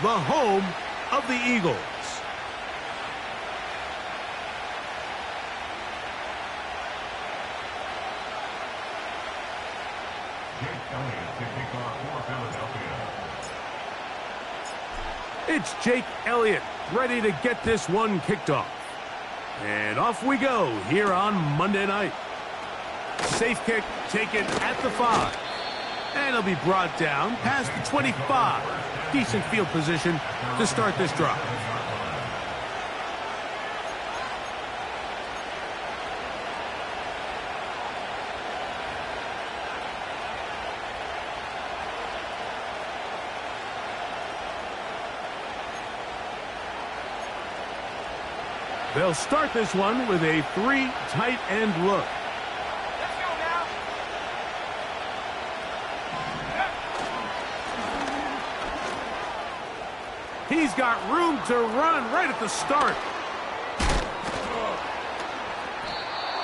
the home of the Eagles. It's Jake Elliott ready to get this one kicked off. And off we go here on Monday night. Safe kick taken at the 5. And it'll be brought down past the 25. Decent field position to start this drive. They'll start this one with a 3 tight end look. Let's go now. He's got room to run right at the start.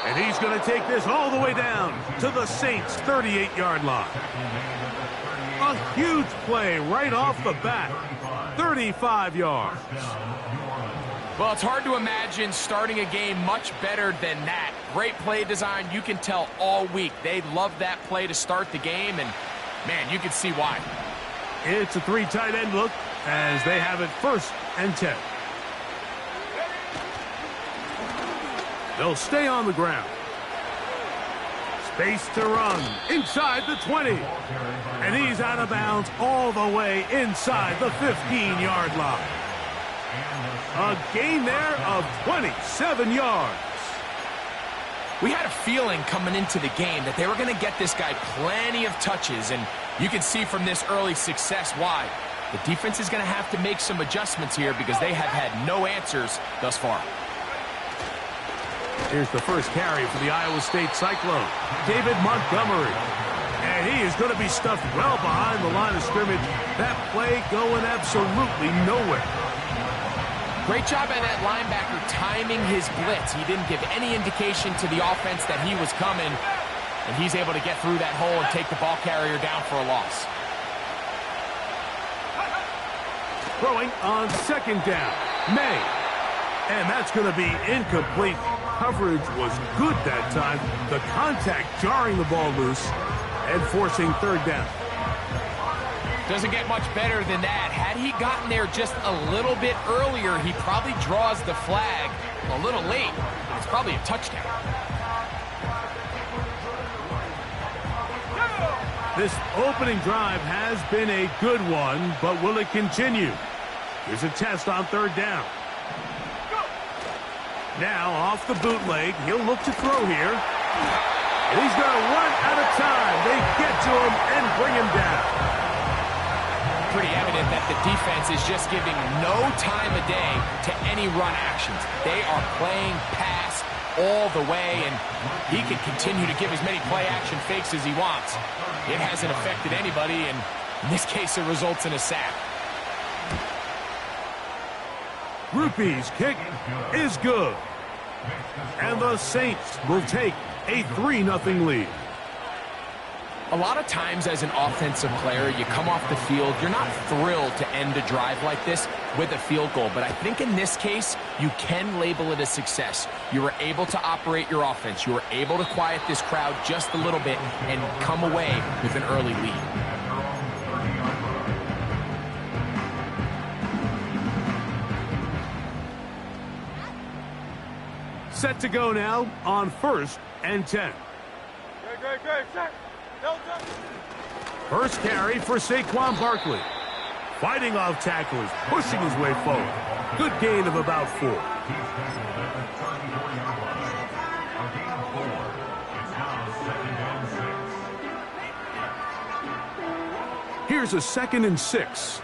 And he's going to take this all the way down to the Saints' 38-yard line. A huge play right off the bat. 35 yards. Well, it's hard to imagine starting a game much better than that. Great play design. You can tell all week they love that play to start the game, and, man, you can see why. It's a 3 tight end look as they have it 1st and 10. They'll stay on the ground. Space to run inside the 20. And he's out of bounds all the way inside the 15-yard line. A gain there of 27 yards. We had a feeling coming into the game that they were going to get this guy plenty of touches, and you can see from this early success why. The defense is going to have to make some adjustments here because they have had no answers thus far. Here's the first carry for the Iowa State Cyclone, David Montgomery. And he is going to be stuffed well behind the line of scrimmage. That play going absolutely nowhere. Great job by that linebacker timing his blitz. He didn't give any indication to the offense that he was coming, and he's able to get through that hole and take the ball carrier down for a loss. Throwing on 2nd down, May. And that's going to be incomplete. Coverage was good that time. The contact jarring the ball loose and forcing 3rd down. Doesn't get much better than that. Had he gotten there just a little bit earlier, he probably draws the flag a little late. It's probably a touchdown. This opening drive has been a good one, but will it continue? Here's a test on 3rd down. Now off the bootleg, he'll look to throw here. And he's going to run out of time. They get to him and bring him down. Pretty evident that the defense is just giving no time of day to any run actions. They are playing pass all the way, and he can continue to give as many play-action fakes as he wants. It hasn't affected anybody, and in this case, it results in a sack. Rupee's kick is good. And the Saints will take a 3-0 lead. A lot of times as an offensive player, you come off the field, you're not thrilled to end a drive like this with a field goal. But I think in this case, you can label it a success. You were able to operate your offense. You were able to quiet this crowd just a little bit and come away with an early lead. Set to go now on 1st and 10. Great, set. First carry for Saquon Barkley. Fighting off tackles, pushing his way forward. Good gain of about 4. Here's a 2nd and 6.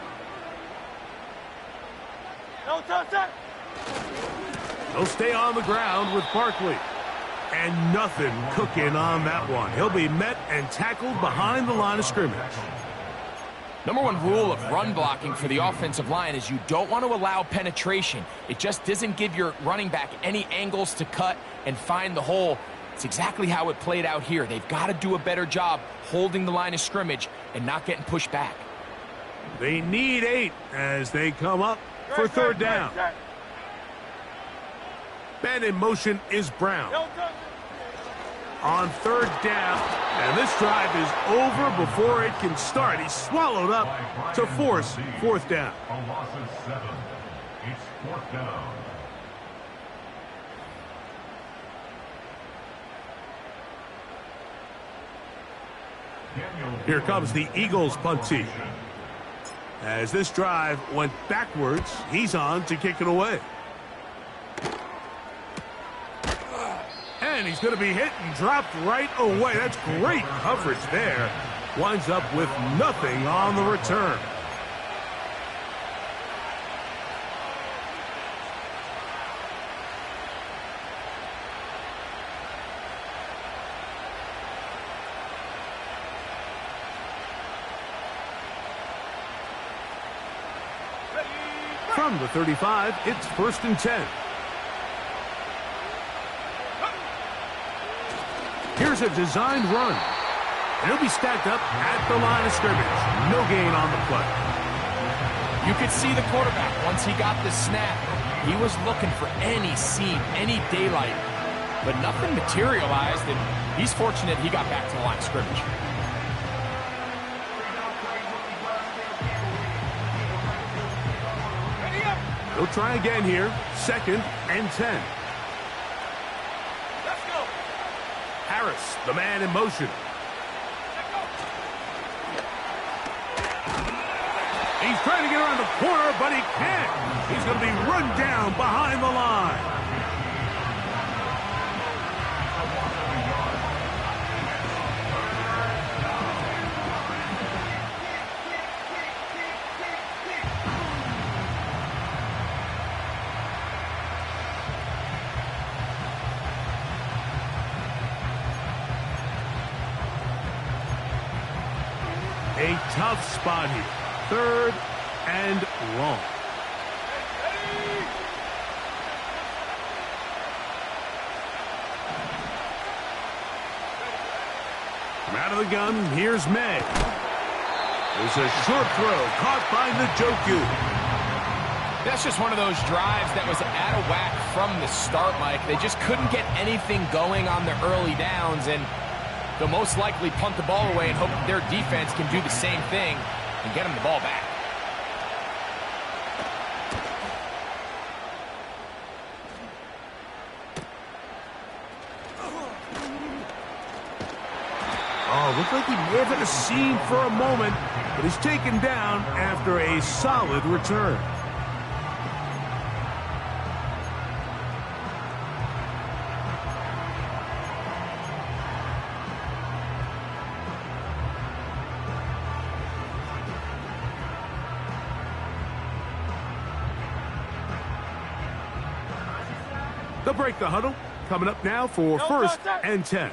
He'll stay on the ground with Barkley. And nothing cooking on that one. He'll be met and tackled behind the line of scrimmage. Number 1 rule of run blocking for the offensive line is you don't want to allow penetration. It just doesn't give your running back any angles to cut and find the hole. It's exactly how it played out here. They've got to do a better job holding the line of scrimmage and not getting pushed back. They need 8 as they come up for third down. Man in motion is Brown. On third down, and this drive is over before it can start. He's swallowed up to force fourth down. A loss of 7. It's fourth down. Here comes the Eagles punt team. As this drive went backwards, he's on to kick it away. And he's going to be hit and dropped right away. That's great coverage there. Winds up with nothing on the return. From the 35, it's 1st and 10. Here's a designed run. And he'll be stacked up at the line of scrimmage. No gain on the play. You could see the quarterback once he got the snap. He was looking for any seam, any daylight. But nothing materialized, and he's fortunate he got back to the line of scrimmage. He'll try again here. 2nd and 10. Let's go. Harris, the man in motion. He's trying to get around the corner, but he can't. He's going to be run down behind the line. A tough spot here. 3rd and long. From out of the gun, here's May. There's a short throw caught by Njoku. That's just one of those drives that was out of whack from the start, Mike. They just couldn't get anything going on the early downs, and they'll most likely punt the ball away and hope that their defense can do the same thing and get them the ball back. Oh, looked like he may have had a seam for a moment, but he's taken down after a solid return. They'll break the huddle. Coming up now for 1st and 10.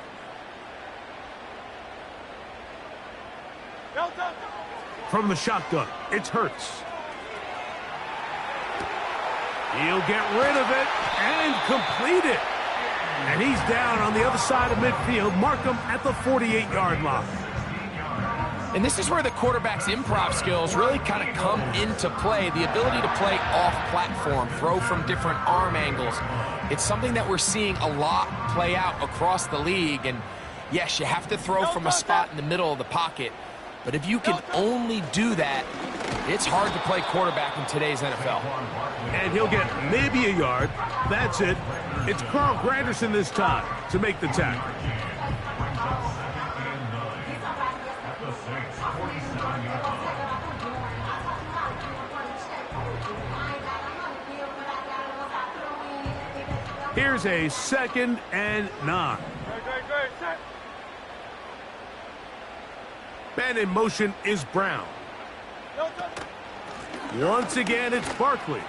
From the shotgun, it's Hurts. He'll get rid of it and complete it. And he's down on the other side of midfield. Mark him at the 48-yard line. And this is where the quarterback's improv skills really kind of come into play. The ability to play off-platform, throw from different arm angles. It's something that we're seeing a lot play out across the league. And yes, you have to throw from a spot in the middle of the pocket. But if you can only do that, it's hard to play quarterback in today's NFL. And he'll get maybe a yard. That's it. It's Carl Granderson this time to make the tackle. Here's a 2nd and 9. Man in motion is Brown. Once again, it's Barkley.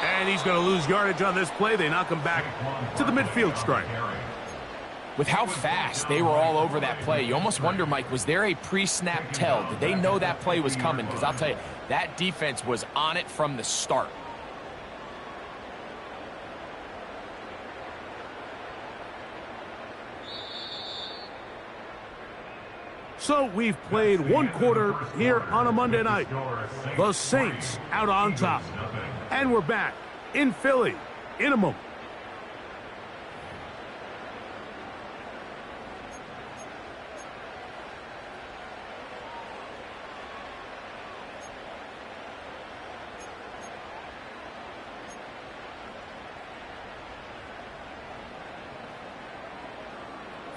And he's going to lose yardage on this play. They knock him back to the midfield stripe. With how fast they were all over that play, you almost wonder, Mike, was there a pre-snap tell? Did they know that play was coming? Because I'll tell you, that defense was on it from the start. So we've played one quarter here on a Monday night. The Saints out on top. And we're back in Philly in a moment.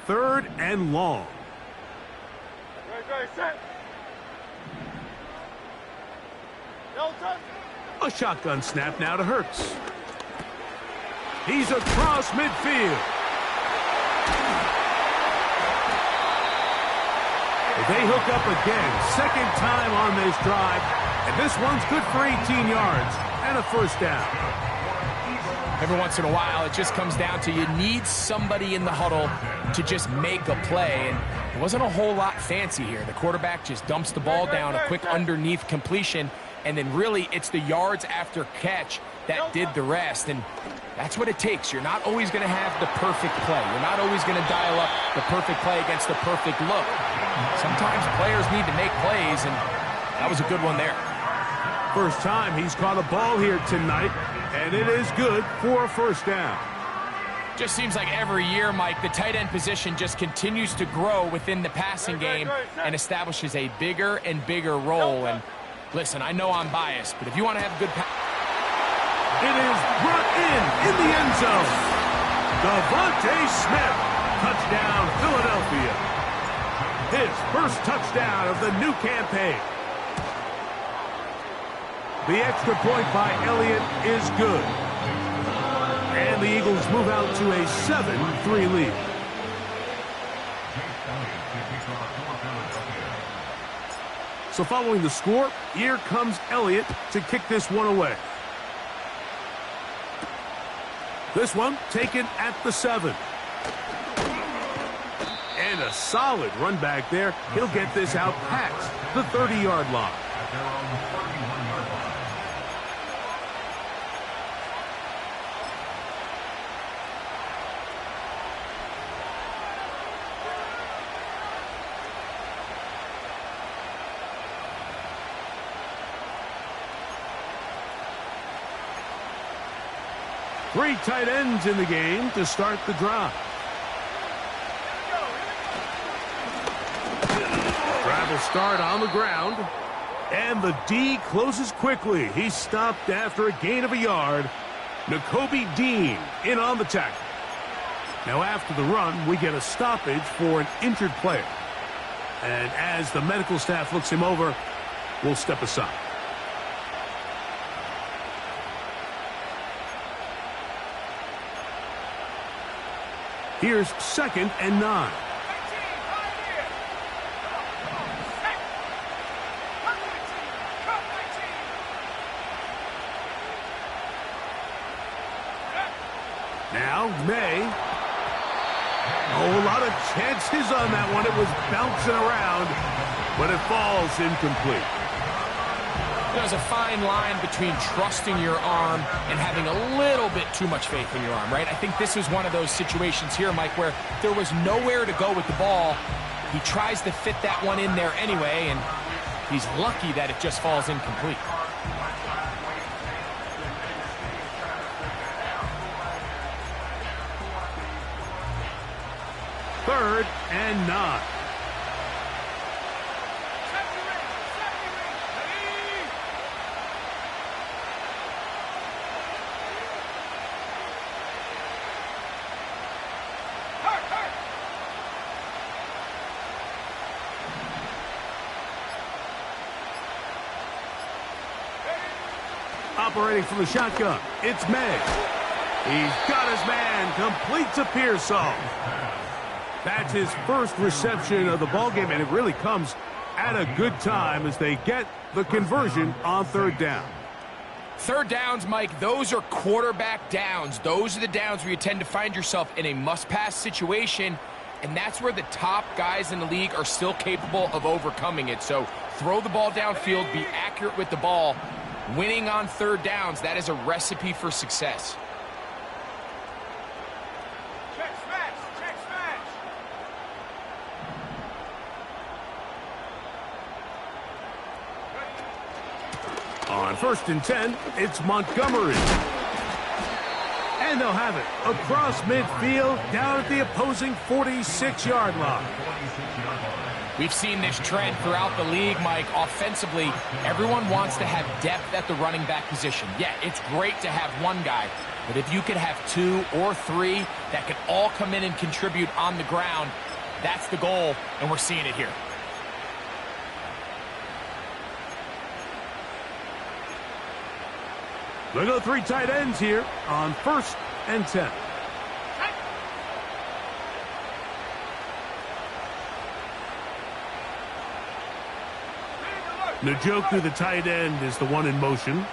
Third and long. Set. A shotgun snap now to Hurts. He's across midfield. They hook up again, second time on this drive, and this one's good for 18 yards and a first down. Every once in a while, it just comes down to you need somebody in the huddle to just make a play, and it wasn't a whole lot fancy here. The quarterback just dumps the ball down, a quick underneath completion, and then really it's the yards after catch that did the rest, and that's what it takes. You're not always going to have the perfect play. You're not always going to dial up the perfect play against the perfect look. Sometimes players need to make plays, and that was a good one there. First time he's caught a ball here tonight, and it is good for a first down. Just seems like every year, Mike, the tight end position just continues to grow within the passing game and establishes a bigger and bigger role. And listen, I know I'm biased, but if you want to have good it is brought in the end zone. Devontae Smith, touchdown Philadelphia. His first touchdown of the new campaign. The extra point by Elliott is good. And the Eagles move out to a 7-3 lead. So following the score, here comes Elliott to kick this one away. This one taken at the 7. And a solid run back there. He'll get this out past the 30-yard line. Three tight ends in the game to start the drive. Drive will start on the ground. And the D closes quickly. He's stopped after a gain of a yard. Nakobe Dean in on the tackle. Now after the run, we get a stoppage for an injured player. And as the medical staff looks him over, we'll step aside. Here's 2nd and 9. Now, May. Oh, a lot of chances on that one. It was bouncing around, but it falls incomplete. There's a fine line between trusting your arm and having a little bit too much faith in your arm, right? I think this was one of those situations here, Mike, where there was nowhere to go with the ball. He tries to fit that one in there anyway, and he's lucky that it just falls incomplete. Third and 9. Operating from the shotgun, it's May. He's got his man, completes a Pearsall. That's his first reception of the ballgame, and it really comes at a good time as they get the conversion on third down. Third downs, Mike, those are quarterback downs. Those are the downs where you tend to find yourself in a must-pass situation, and that's where the top guys in the league are still capable of overcoming it. So throw the ball downfield, be accurate with the ball. Winning on third downs, that is a recipe for success. Check smash. On 1st and 10, it's Montgomery. And they'll have it across midfield down at the opposing 46-yard line. We've seen this trend throughout the league, Mike. Offensively, everyone wants to have depth at the running back position. Yeah, it's great to have one guy, but if you could have 2 or 3 that can all come in and contribute on the ground, that's the goal, and we're seeing it here. They'll go 3 tight ends here on 1st and 10. Njoku, the tight end, is the one in motion.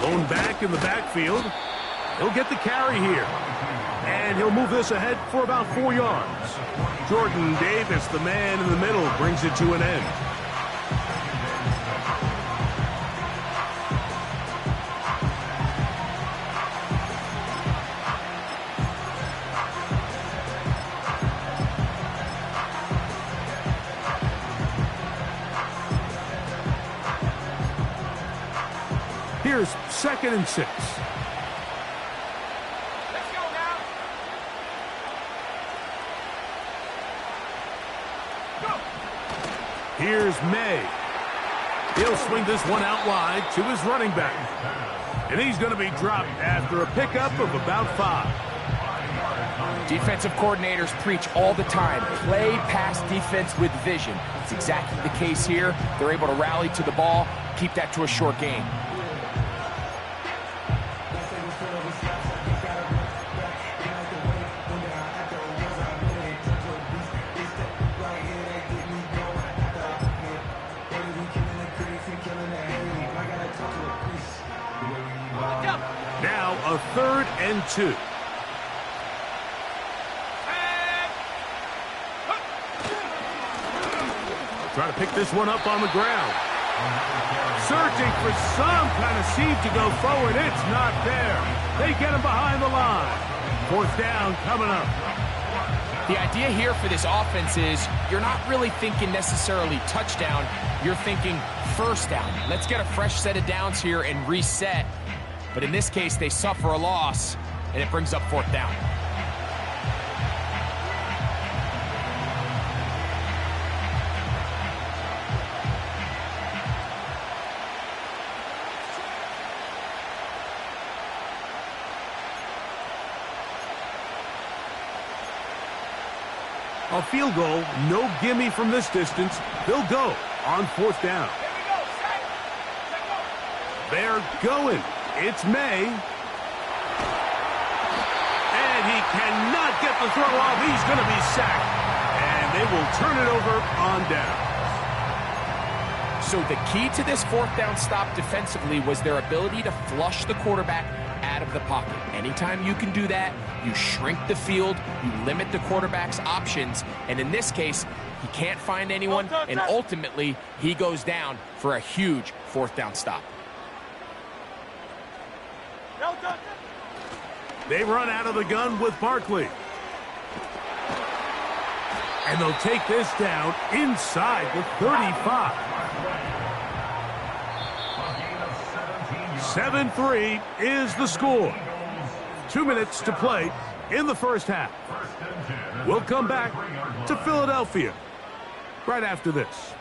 Lone back in the backfield. He'll get the carry here. And he'll move this ahead for about 4 yards. Jordan Davis, the man in the middle, brings it to an end. Here's 2nd and 6. Let's go now. Go. Here's May. He'll swing this one out wide to his running back. And he's going to be dropped after a pickup of about 5. Defensive coordinators preach all the time, play pass defense with vision. It's exactly the case here. They're able to rally to the ball, keep that to a short gain. Now a 3rd and 2. Try to pick this one up on the ground. Searching for some kind of seed to go forward. It's not there. They get him behind the line. 4th down coming up. The idea here for this offense is you're not really thinking necessarily touchdown. You're thinking 1st down. Let's get a fresh set of downs here and reset. But in this case, they suffer a loss, and it brings up 4th down. A field goal, no gimme from this distance. They'll go on 4th down. Here we go. Set. Let go. They're going. It's May. And he cannot get the throw off. He's going to be sacked. And they will turn it over on down. So the key to this 4th down stop defensively was their ability to flush the quarterback out of the pocket. Anytime you can do that, you shrink the field, you limit the quarterback's options, and in this case, he can't find anyone, and ultimately, he goes down for a huge 4th down stop. They run out of the gun with Barkley. And they'll take this down inside the 35. 7-3 is the score. 2 minutes to play in the 1st half. We'll come back to Philadelphia right after this.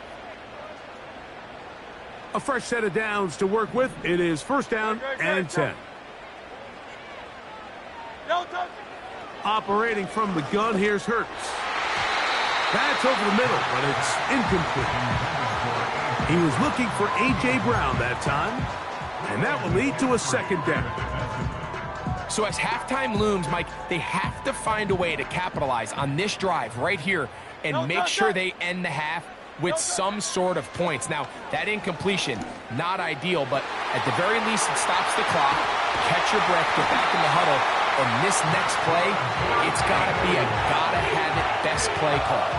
A fresh set of downs to work with. It is 1st down and 10. Operating from the gun, here's Hurts. That's over the middle, but it's incomplete. He was looking for A.J. Brown that time, and that will lead to a 2nd down. So as halftime looms, Mike, they have to find a way to capitalize on this drive right here and make sure they end the half with some sort of points. Now, that incompletion, not ideal, but at the very least, it stops the clock. Catch your breath, get back in the huddle, and this next play, it's got to be a gotta-have-it best play call.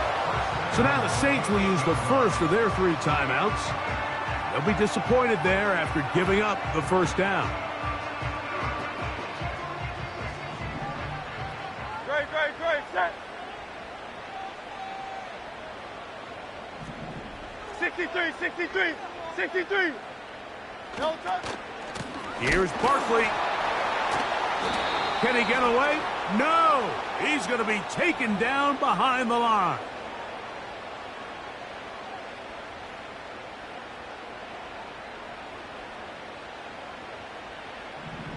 So now the Saints will use the first of their 3 timeouts. They'll be disappointed there after giving up the 1st down. Great, set. 63, 63, 63. No touch. Here's Barkley. Can he get away? No! He's going to be taken down behind the line.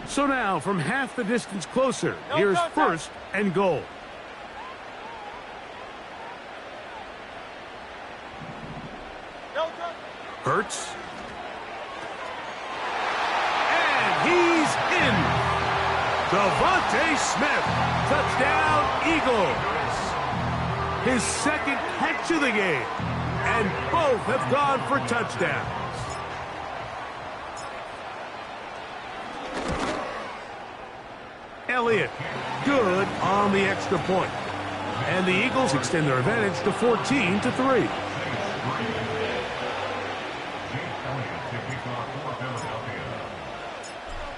So now, from half the distance closer, here's first and goal. Hurts. And he's in. Devontae Smith. Touchdown, Eagles. His second catch of the game. And both have gone for touchdowns. Elliott, good on the extra point. And the Eagles extend their advantage to 14-3.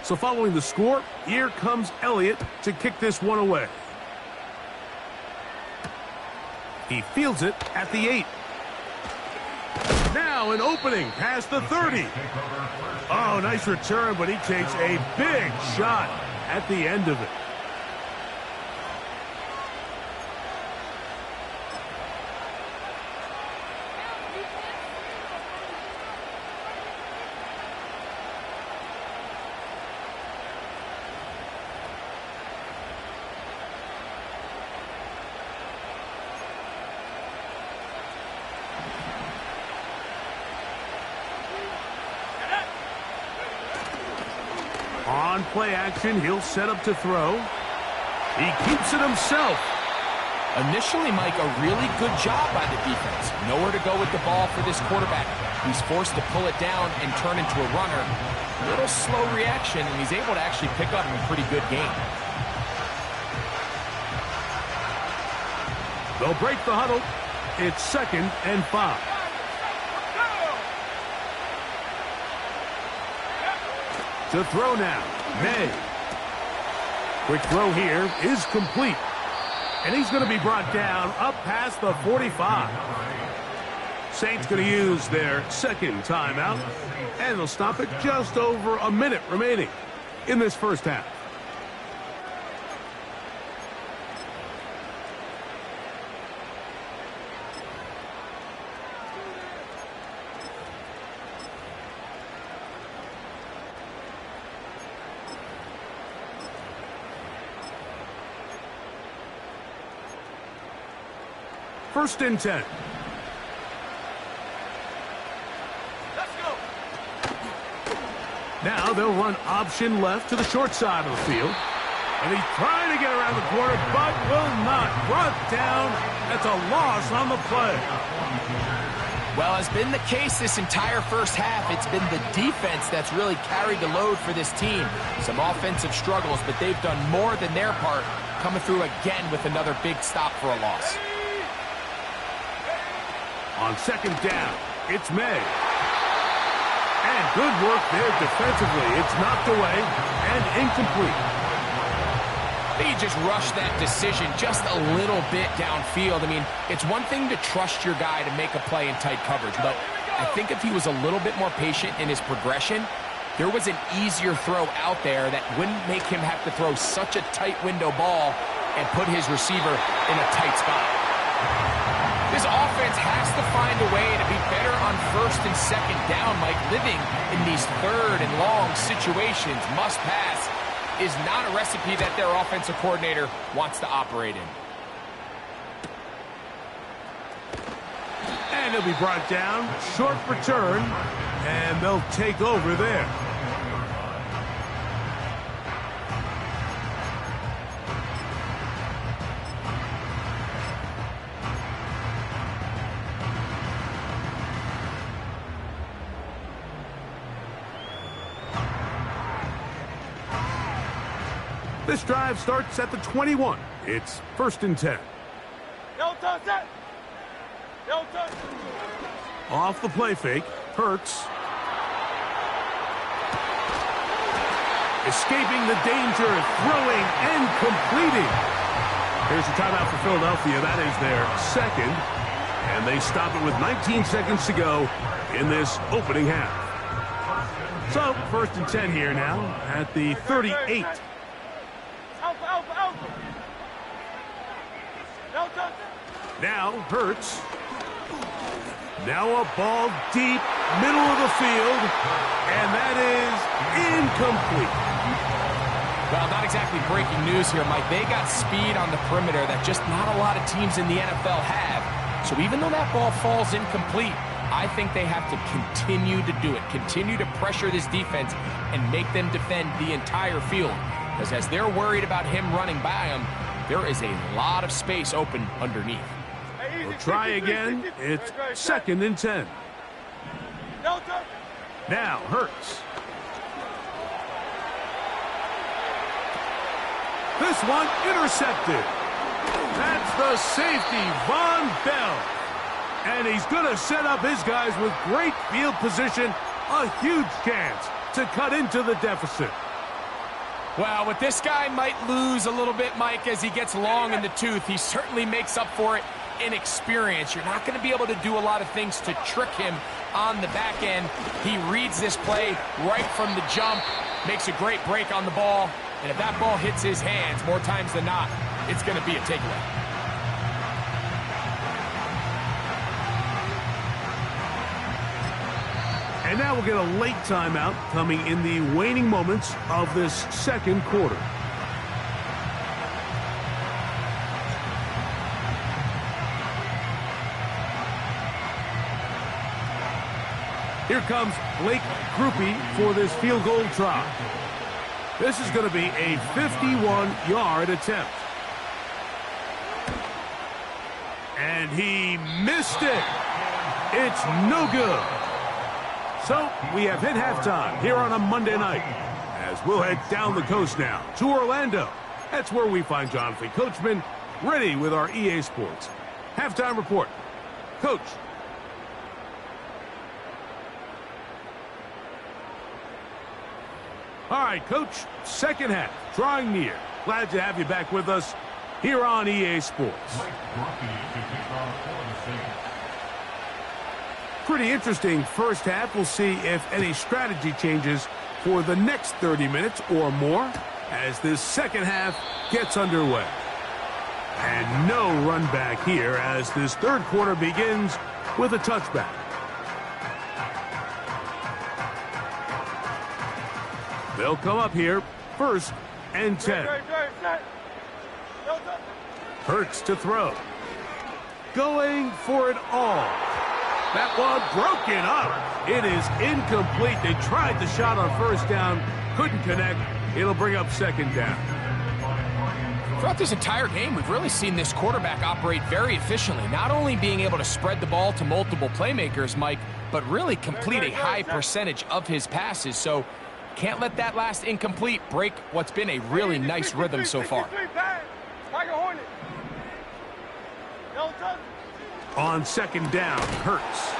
So following the score, here comes Elliott to kick this one away. He fields it at the 8. Now an opening past the 30. Oh, nice return, but he takes a big shot at the end of it. On play action, he'll set up to throw. He keeps it himself. Initially, Mike, a really good job by the defense. Nowhere to go with the ball for this quarterback. He's forced to pull it down and turn into a runner. A little slow reaction, and he's able to actually pick up a pretty good game. They'll break the huddle. It's 2nd and 5. To throw now, May. Quick throw here is complete. And he's going to be brought down up past the 45. Saints going to use their second timeout. And they'll stop it just over a minute remaining in this first half. First and 10. Let's go. Now they'll run option left to the short side of the field. And he's trying to get around the corner, but will not. Brought down. That's a loss on the play. Well, as been the case this entire first half, it's been the defense that's really carried the load for this team. Some offensive struggles, but they've done more than their part, coming through again with another big stop for a loss. On second down, it's May. And good work there defensively. It's knocked away and incomplete. He just rushed that decision just a little bit downfield. I mean, it's one thing to trust your guy to make a play in tight coverage, but I think if he was a little bit more patient in his progression, there was an easier throw out there that wouldn't make him have to throw such a tight window ball and put his receiver in a tight spot. This offense has to find a way to be better on first and second down, Mike. Living in these third and long situations, must pass, is not a recipe that their offensive coordinator wants to operate in. And he'll be brought down. Short return. And they'll take over there. This drive starts at the 21. It's 1st and 10. No touch that. No touch. Off the play fake, Hurts. Escaping the danger, throwing and completing. Here's the timeout for Philadelphia. That is their second. And they stop it with 19 seconds to go in this opening half. So, 1st and 10 here now at the 38. Now, Hurts. Now a ball deep, middle of the field, and that is incomplete. Well, not exactly breaking news here, Mike. They got speed on the perimeter that just not a lot of teams in the NFL have. So even though that ball falls incomplete, I think they have to continue to do it, continue to pressure this defense and make them defend the entire field. Because as they're worried about him running by them, there is a lot of space open underneath. We'll try again. It's 2nd and 10. Now, Hurts. This one intercepted. That's the safety, Von Bell. And he's going to set up his guys with great field position. A huge chance to cut into the deficit. Well, what this guy might lose a little bit, Mike, as he gets long in the tooth, he certainly makes up for it in experience. You're not going to be able to do a lot of things to trick him on the back end. He reads this play right from the jump, makes a great break on the ball, and if that ball hits his hands more times than not, it's going to be a takeaway. And now we'll get a late timeout coming in the waning moments of this second quarter. Here comes Blake Grupe for this field goal try. This is going to be a 51-yard attempt. And he missed it. It's no good. So we have hit halftime here on a Monday night. As we'll head down the coast now to Orlando. That's where we find Jonathan Coachman ready with our EA Sports halftime report. Coach. All right, Coach, second half, drawing near. Glad to have you back with us here on EA Sports. Pretty interesting first half. We'll see if any strategy changes for the next 30 minutes or more as this second half gets underway. And no run back here as this third quarter begins with a touchback. They'll come up here, 1st and 10. Hurts to throw. Going for it all. That one broken up. It is incomplete. They tried the shot on 1st down, couldn't connect. It'll bring up 2nd down. Throughout this entire game, we've really seen this quarterback operate very efficiently, not only being able to spread the ball to multiple playmakers, Mike, but really complete a high percentage of his passes. So can't let that last incomplete break what's been a really nice rhythm so far. On 2nd down, Hurts.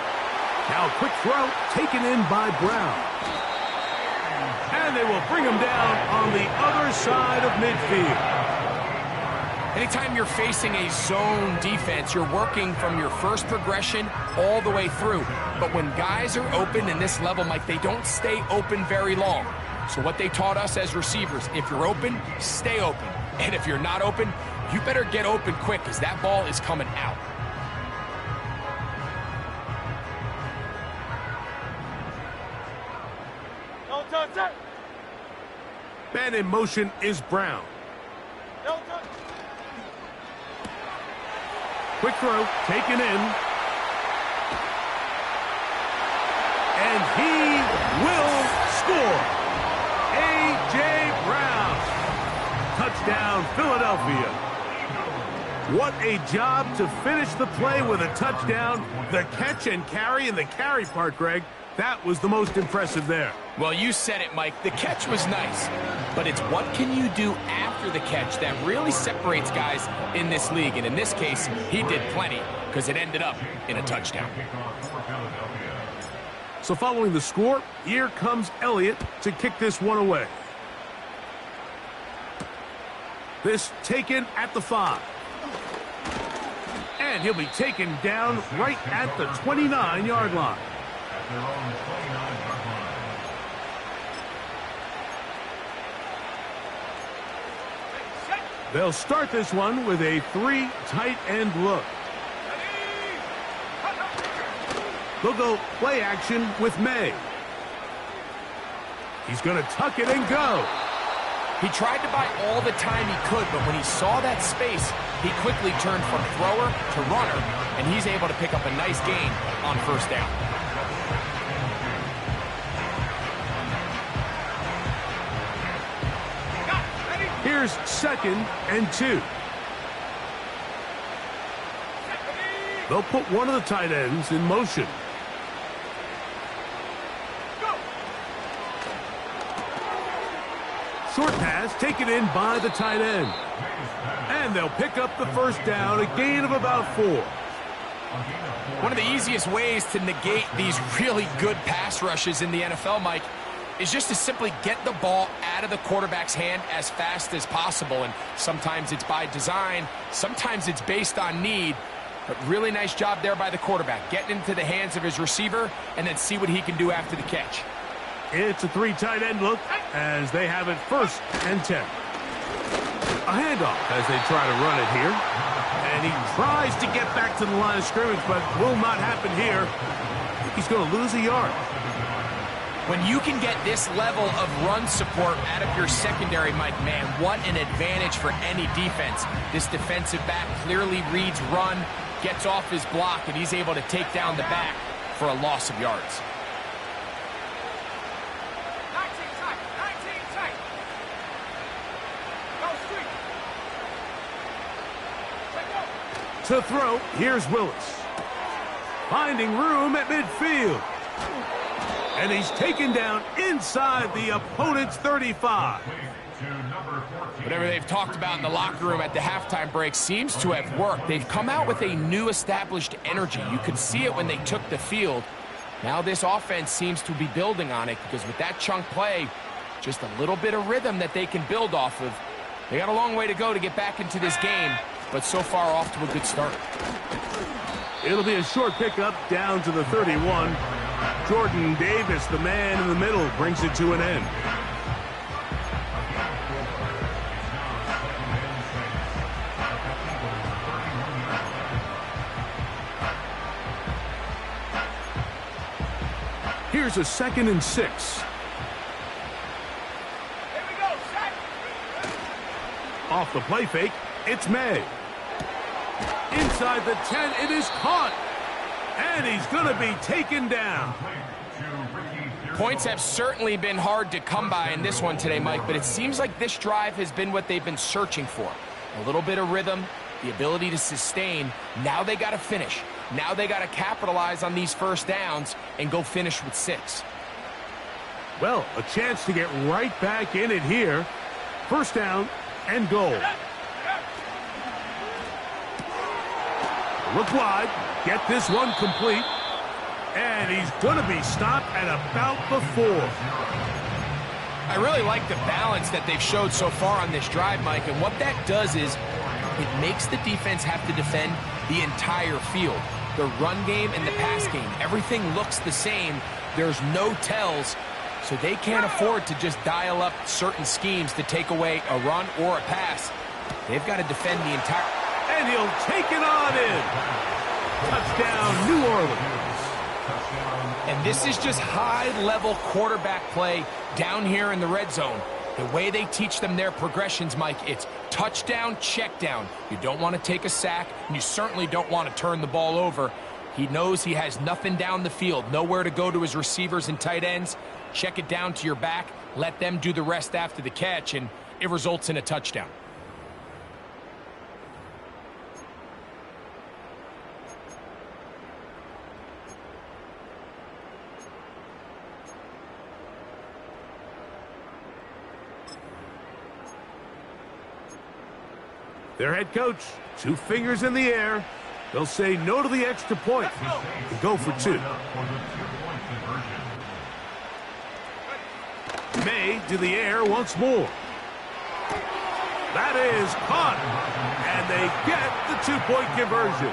Now a quick throw taken in by Brown. And they will bring him down on the other side of midfield. Anytime you're facing a zone defense, you're working from your first progression all the way through. But when guys are open in this level, Mike, they don't stay open very long. So what they taught us as receivers, if you're open, stay open. And if you're not open, you better get open quick because that ball is coming out. Man in motion is Brown. Quick throw, taken in. And he will score. A.J. Brown. Touchdown, Philadelphia. What a job to finish the play with a touchdown. The catch and carry, and the carry part, Greg, that was the most impressive there. Well, you said it, Mike. The catch was nice, but it's what can you do after the catch that really separates guys in this league. And in this case, he did plenty because it ended up in a touchdown. So following the score, here comes Elliott to kick this one away. This taken at the 5. And And he'll be taken down right at the 29-yard line. At their own 29-yard line. They'll start this one with a 3 tight end look. They'll go play action with May. He's going to tuck it and go. He tried to buy all the time he could, but when he saw that space, he quickly turned from thrower to runner, and he's able to pick up a nice gain on first down. Here's 2nd and 2. They'll put one of the tight ends in motion. Short pass taken in by the tight end. And they'll pick up the first down, a gain of about 4. One of the easiest ways to negate these really good pass rushes in the NFL, Mike, is just to simply get the ball out of the quarterback's hand as fast as possible. And sometimes it's by design, sometimes it's based on need. But really nice job there by the quarterback, getting into the hands of his receiver and then see what he can do after the catch. It's a 3 tight end look as they have it 1st and 10. A handoff as they try to run it here. And he tries to get back to the line of scrimmage, but will not happen here. He's going to lose a yard. When you can get this level of run support out of your secondary, Mike, man, what an advantage for any defense. This defensive back clearly reads run, gets off his block, and he's able to take down the back for a loss of yards. 19 tight. Go street. To throw, here's Willis. Finding room at midfield. And he's taken down inside the opponent's 35. Whatever they've talked about in the locker room at the halftime break seems to have worked. They've come out with a new established energy. You could see it when they took the field. Now this offense seems to be building on it because with that chunk play, just a little bit of rhythm that they can build off of. They got a long way to go to get back into this game, but so far off to a good start. It'll be a short pickup down to the 31. Jordan Davis, the man in the middle, brings it to an end. Here's a 2nd and 6. Here we go, set. Off the play fake, it's May. Inside the 10, it is caught. And he's going to be taken down. Points have certainly been hard to come by in this one today, Mike, but it seems like this drive has been what they've been searching for. A little bit of rhythm, the ability to sustain. Now they got to finish. Now they got to capitalize on these first downs and go finish with 6. Well, a chance to get right back in it here. First down and goal. Look wide. Get this one complete. And he's going to be stopped at about the 4. I really like the balance that they've showed so far on this drive, Mike, and what that does is it makes the defense have to defend the entire field. The run game and the pass game, everything looks the same. There's no tells, so they can't afford to just dial up certain schemes to take away a run or a pass. They've got to defend the entire... And he'll take it on in. Touchdown, New Orleans. And this is just high-level quarterback play down here in the red zone. The way they teach them their progressions, Mike, it's touchdown, check down. You don't want to take a sack, and you certainly don't want to turn the ball over. He knows he has nothing down the field, nowhere to go to his receivers and tight ends. Check it down to your back, let them do the rest after the catch, and it results in a touchdown. Their head coach, 2 fingers in the air. They'll say no to the extra point and go for 2. May to the air once more. That is caught. And they get the 2-point conversion.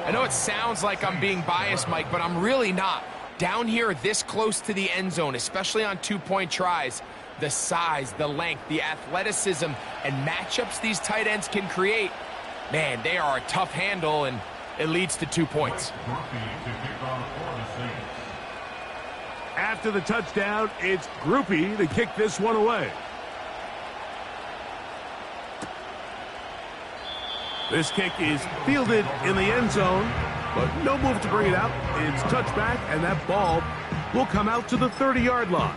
I know it sounds like I'm being biased, Mike, but I'm really not. Down here this close to the end zone, especially on two-point tries, the size, the length, the athleticism, and matchups these tight ends can create, man, they are a tough handle, and it leads to 2 points. After the touchdown, it's Grupe to kick this one away. This kick is fielded in the end zone, but no move to bring it out. It's touchback, and that ball will come out to the 30-yard line.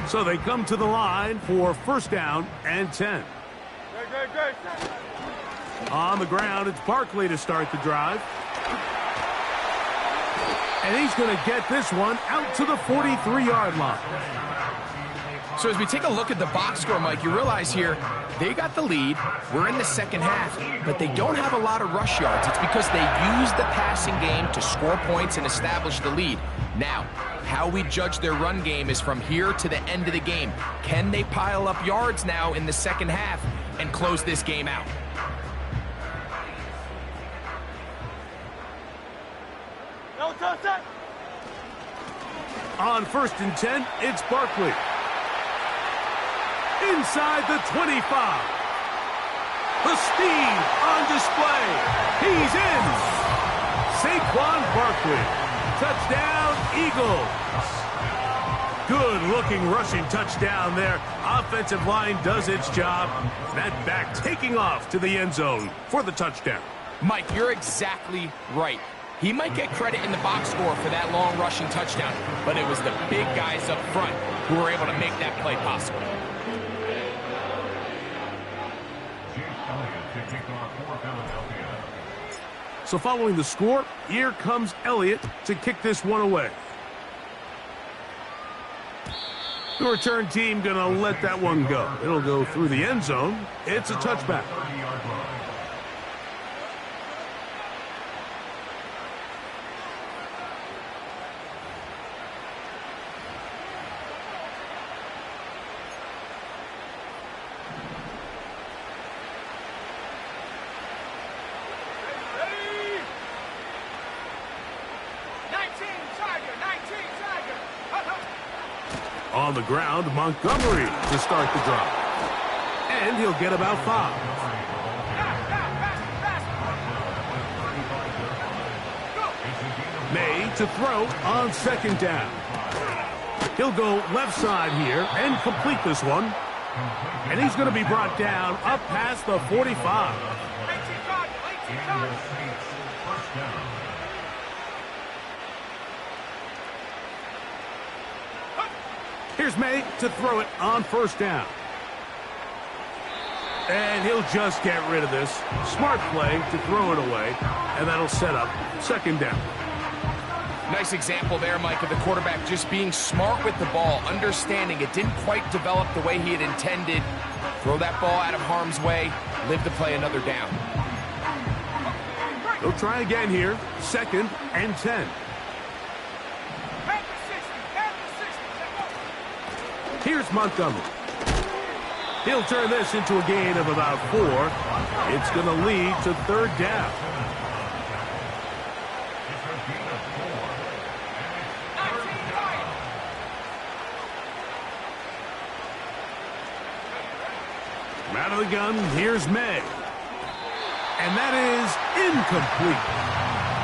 So they come to the line for first down and 10. Great. On the ground, it's Barkley to start the drive. And he's going to get this one out to the 43-yard line. So as we take a look at the box score, Mike, you realize here they got the lead. We're in the second half, but they don't have a lot of rush yards. It's because they use the passing game to score points and establish the lead. Now, how we judge their run game is from here to the end of the game. Can they pile up yards now in the second half and close this game out? On first and 10, it's Barkley. Inside the 25. The speed on display. He's in. Saquon Barkley. Touchdown, Eagles. Good-looking rushing touchdown there. Offensive line does its job. That back taking off to the end zone for the touchdown. Mike, you're exactly right. He might get credit in the box score for that long rushing touchdown, but it was the big guys up front who were able to make that play possible. So following the score, here comes Elliott to kick this one away. The return team going to let that one go. It'll go through the end zone. It's a touchback. On the ground, Montgomery to start the drive. And he'll get about 5. May to throw on second down. He'll go left side here and complete this one. And he's going to be brought down up past the 45. Here's May to throw it on first down. And he'll just get rid of this. Smart play to throw it away, and that'll set up second down. Nice example there, Mike, of the quarterback just being smart with the ball, understanding it didn't quite develop the way he had intended. Throw that ball out of harm's way, live to play another down. They'll try again here, second and 10. Here's Montgomery. He'll turn this into a gain of about 4. It's going to lead to third down. From out of the gun, here's May. And that is incomplete.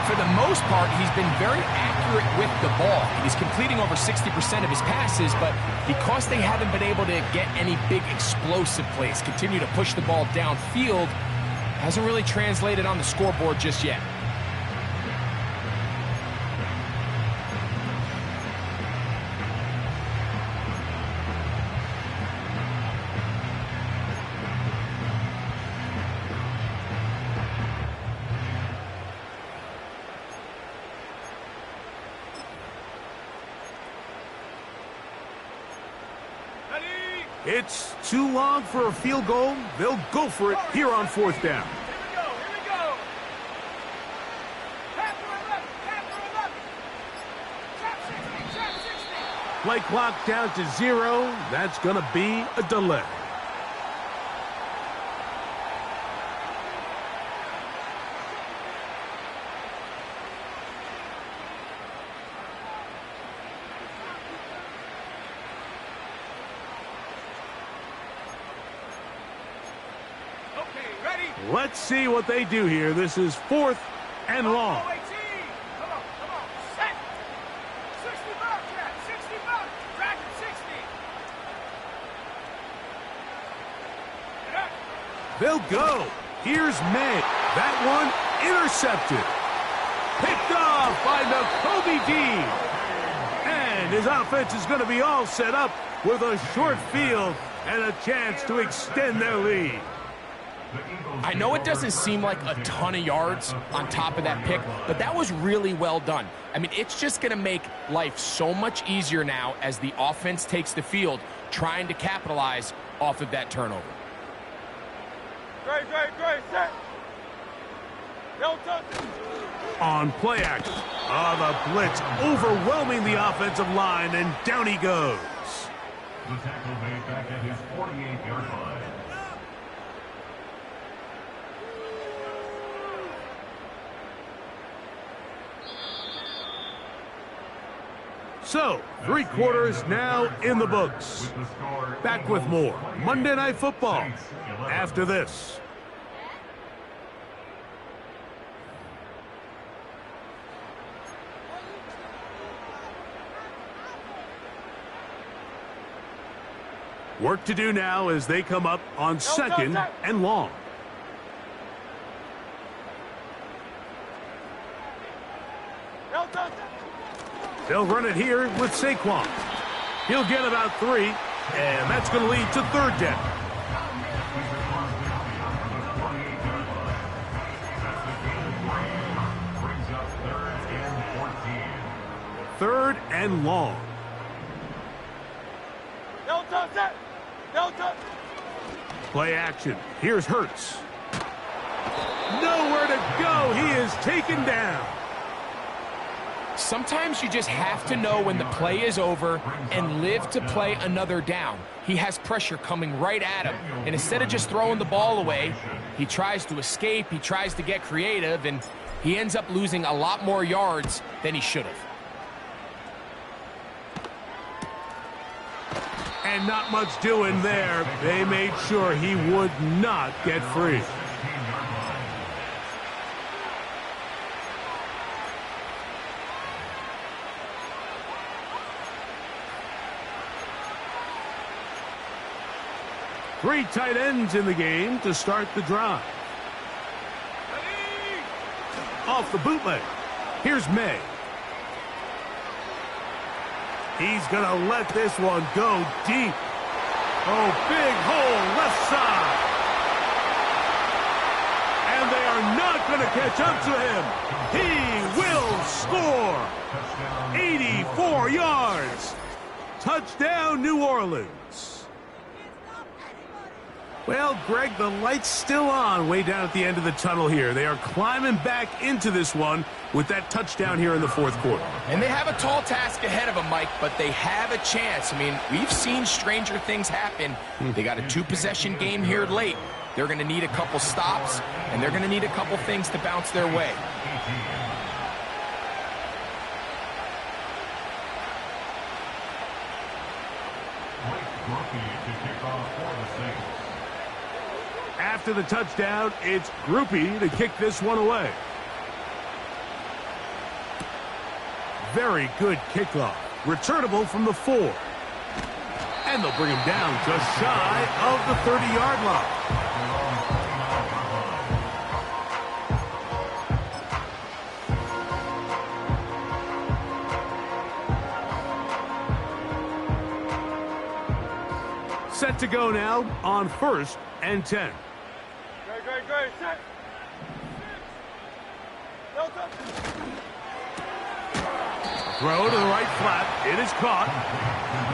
For the most part, he's been very accurate with the ball. He's completing over 60% of his passes, but because they haven't been able to get any big explosive plays, continue to push the ball downfield, hasn't really translated on the scoreboard just yet. It's too long for a field goal. They'll go for it here on fourth down. Here we go. Play clock down to 0. That's going to be a delay. Let's see what they do here. This is 4th and long. Come on. Set. 60 bucks, yeah. 60 bucks. Drag it 60. Get up. They'll go. Here's May. That one intercepted. Picked off by Nakobe Dean. And his offense is going to be all set up with a short field and a chance to extend their lead. I know it doesn't seem like a ton of yards on top of that pick, but that was really well done. I mean, it's just going to make life so much easier now as the offense takes the field, trying to capitalize off of that turnover. Great. Set. Don't touch it. On play action. The blitz overwhelming the offensive line, and down he goes. The tackle made back at his 48-yard line. So, 3 quarters now in the books. Back with more Monday Night Football after this. Work to do now as they come up on 2nd and long. Don't touch it. They'll run it here with Saquon. He'll get about 3, and that's going to lead to 3rd down. Third and long. Don't touch it. Don't touch it. Play action. Here's Hurts. Nowhere to go. He is taken down. Sometimes you just have to know when the play is over and live to play another down. He has pressure coming right at him, and instead of just throwing the ball away, he tries to escape, he tries to get creative, and he ends up losing a lot more yards than he should have. And not much doing there. They made sure he would not get free. Three tight ends in the game to start the drive. Off the bootleg. Here's May. He's going to let this one go deep. Oh, big hole left side. And they are not going to catch up to him. He will score. 84 yards. Touchdown, New Orleans. Well, Greg, the light's still on way down at the end of the tunnel here. They are climbing back into this one with that touchdown here in the 4th quarter. And they have a tall task ahead of them, Mike, but they have a chance. I mean, we've seen stranger things happen. They got a 2-possession game here late. They're going to need a couple stops, and they're going to need a couple things to bounce their way. After the touchdown, it's Grupe to kick this one away. Very good kickoff. Returnable from the 4. And they'll bring him down just shy of the 30-yard line. Set to go now on 1st and 10. Great. Set. Don't touch it. Throw to the right flat. It is caught.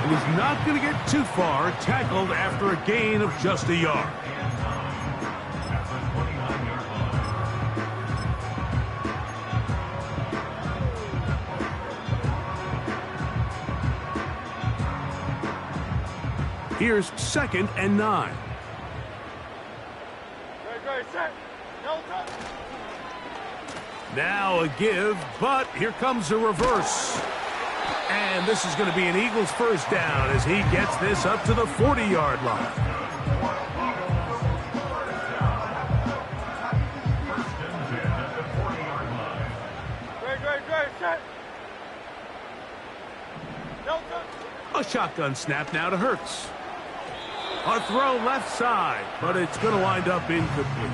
It was not going to get too far. Tackled after a gain of just a yard. Here's 2nd and 9. Great, set. No touch. Now a give, but here comes a reverse. And this is going to be an Eagles first down as he gets this up to the 40-yard line. Great, set. No touch. A shotgun snap now to Hurts. A throw left side, but it's going to wind up incomplete.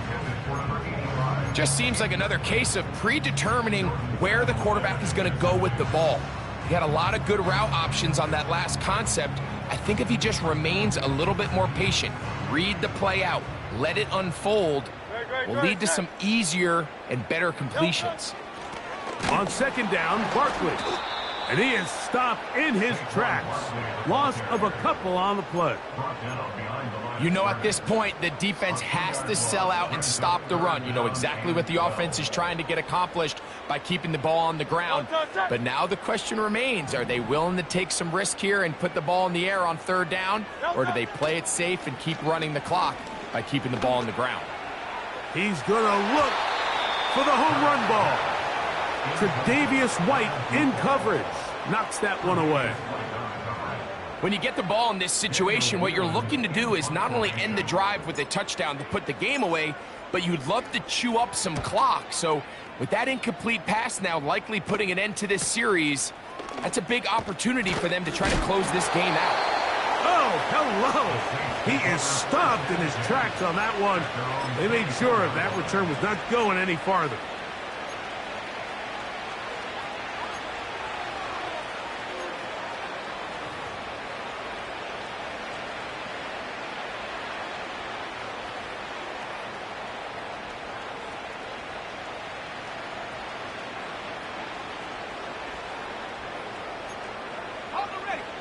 Just seems like another case of predetermining where the quarterback is going to go with the ball. He had a lot of good route options on that last concept. I think if he just remains a little bit more patient, read the play out, let it unfold, will lead to some easier and better completions. On 2nd down, Barkley. And he is stopped in his tracks. Loss of a couple on the play. You know at this point, the defense has to sell out and stop the run. You know exactly what the offense is trying to get accomplished by keeping the ball on the ground. But now the question remains, are they willing to take some risk here and put the ball in the air on 3rd down? Or do they play it safe and keep running the clock by keeping the ball on the ground? He's going to look for the home run ball. Tre'Davious White in coverage. Knocks that one away. When you get the ball in this situation, what you're looking to do is not only end the drive with a touchdown to put the game away, but you'd love to chew up some clock. So with that incomplete pass now likely putting an end to this series, that's a big opportunity for them to try to close this game out. Oh, hello. He is stopped in his tracks on that one. They made sure that return was not going any farther.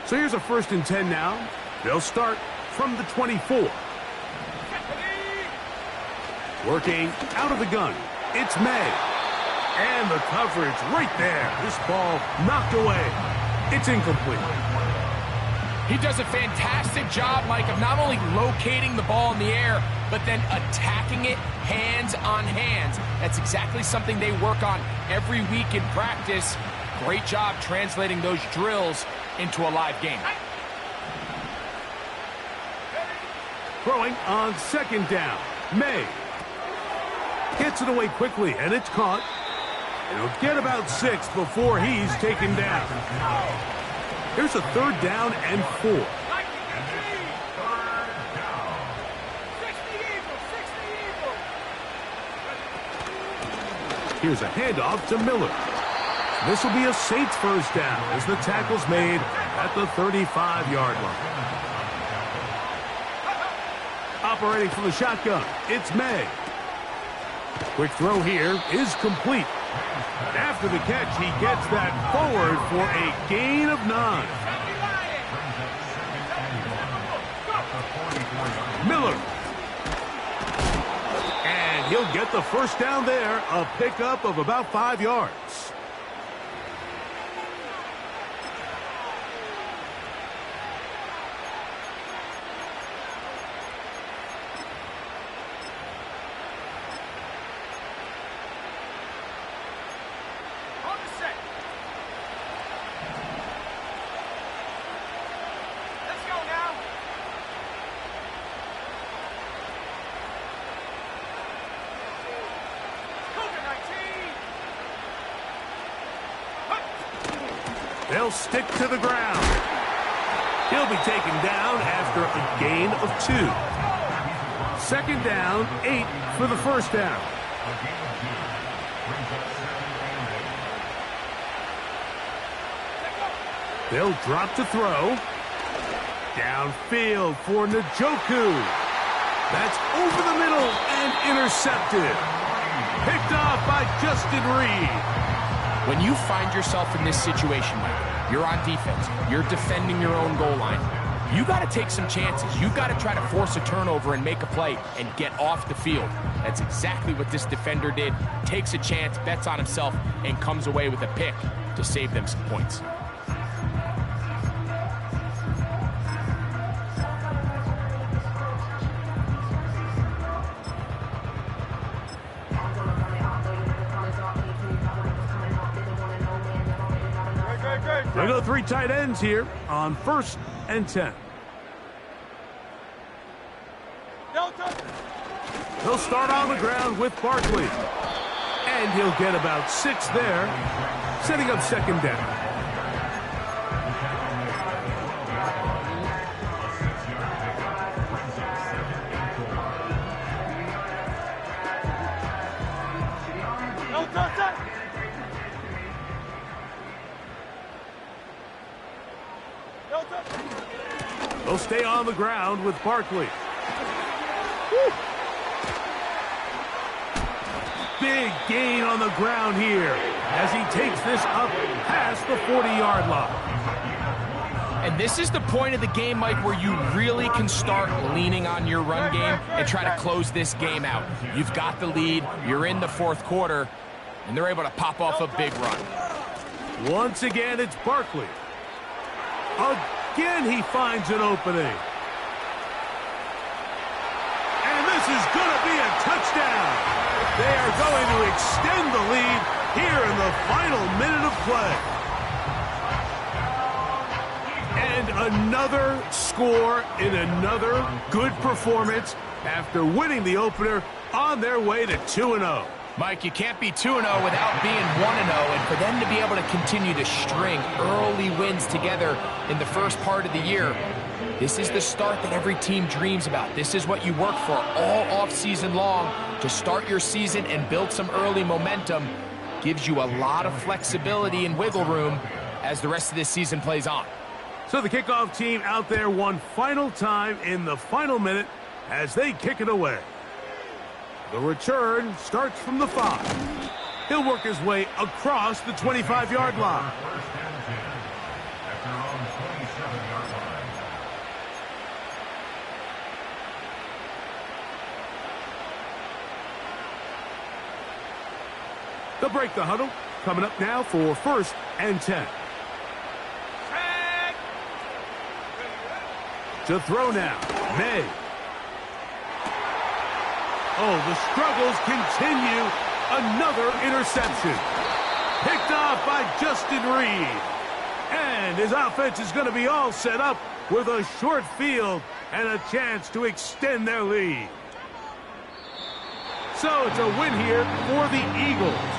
So here's a 1st and 10 now. They'll start from the 24. Working out of the gun. It's May. And the coverage right there. This ball knocked away. It's incomplete. He does a fantastic job, Mike, of not only locating the ball in the air, but then attacking it hands on hands. That's exactly something they work on every week in practice. Great job translating those drills into a live game. Throwing on 2nd down. May. Gets it away quickly, and it's caught. It'll get about 6 before he's taken down. Here's a 3rd down and 4. Here's a handoff to Miller. This will be a Saints first down as the tackle's made at the 35-yard line. Operating from the shotgun, it's May. Quick throw here is complete. After the catch, he gets that forward for a gain of 9. Miller. And he'll get the first down there, a pickup of about 5 yards. They'll stick to the ground. He'll be taken down after a gain of 2. 2nd down, 8 for the first down. They'll drop to throw. Downfield for Njoku. That's over the middle and intercepted. Picked off by Justin Reed. When you find yourself in this situation, Mike, you're on defense, you're defending your own goal line, you got to take some chances. You got to try to force a turnover and make a play and get off the field. That's exactly what this defender did. Takes a chance, bets on himself, and comes away with a pick to save them some points. They go 3 tight ends here on 1st and 10. He'll start on the ground with Barkley. And he'll get about 6 there, setting up 2nd down. They'll stay on the ground with Barkley. Woo. Big gain on the ground here as he takes this up past the 40-yard line. And this is the point of the game, Mike, where you really can start leaning on your run game and try to close this game out. You've got the lead, you're in the 4th quarter, and they're able to pop off a big run. Once again, it's Barkley. Again, he finds an opening. And this is going to be a touchdown. They are going to extend the lead here in the final minute of play. And another score in another good performance after winning the opener on their way to 2-0. Mike, you can't be 2-0 without being 1-0, and for them to be able to continue to string early wins together in the first part of the year, this is the start that every team dreams about. This is what you work for all off-season long, to start your season and build some early momentum. Gives you a lot of flexibility and wiggle room as the rest of this season plays on. So the kickoff team out there one final time in the final minute as they kick it away. The return starts from the 5. He'll work his way across the 25-yard line. At their own 27-yard line. They'll break the huddle. Coming up now for 1st and 10. To throw now, May. Oh, the struggles continue. Another interception. Picked off by Justin Reed. And his offense is going to be all set up with a short field and a chance to extend their lead. So it's a win here for the Eagles.